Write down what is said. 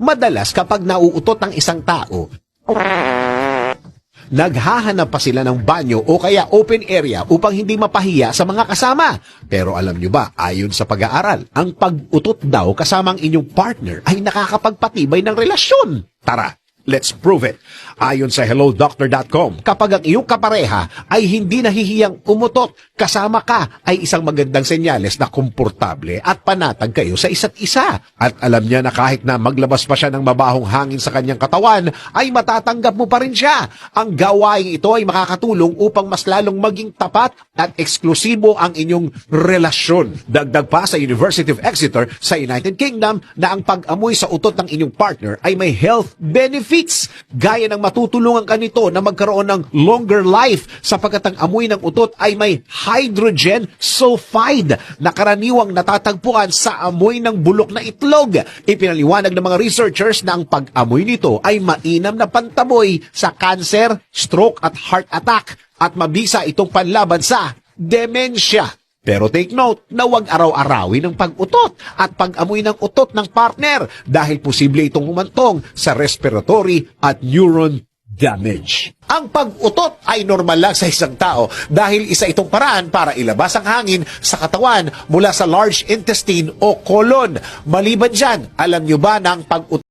Madalas kapag nauutot ang isang tao, naghahanap pa sila ng banyo o kaya open area upang hindi mapahiya sa mga kasama. Pero alam nyo ba, ayon sa pag-aaral, ang pag-utot daw kasamang inyong partner ay nakakapagpatibay ng relasyon. Tara, let's prove it. Ayon sa hellodoctor.com, kapag ang iyong kapareha ay hindi nahihiyang umutot kasama ka, ay isang magandang senyales na komportable at panatag kayo sa isa't isa. At alam niya na kahit na maglabas pa siya ng mabahong hangin sa kanyang katawan, ay matatanggap mo pa rin siya. Ang gawaing ito ay makakatulong upang mas lalong maging tapat at eksklusibo ang inyong relasyon. Dagdag pa sa University of Exeter sa United Kingdom na ang pag-amoy sa utot ng inyong partner ay may health benefits. Gaya ng matutulungan ka nito na magkaroon ng longer life sapagkat ang amoy ng utot ay may hydrogen sulfide na karaniwang natatagpuan sa amoy ng bulok na itlog. Ipinaliwanag ng mga researchers na ang pag-amoy nito ay mainam na pantaboy sa cancer, stroke at heart attack at mabisa itong panlaban sa demensya. Pero take note na huwag araw-arawin ng pag-utot at pag-amoy ng utot ng partner dahil posible itong humantong sa respiratory at neuron damage. Ang pag-utot ay normal lang sa isang tao dahil isa itong paraan para ilabas ang hangin sa katawan mula sa large intestine o colon. Maliban dyan, alam nyo ba na ang pag-utot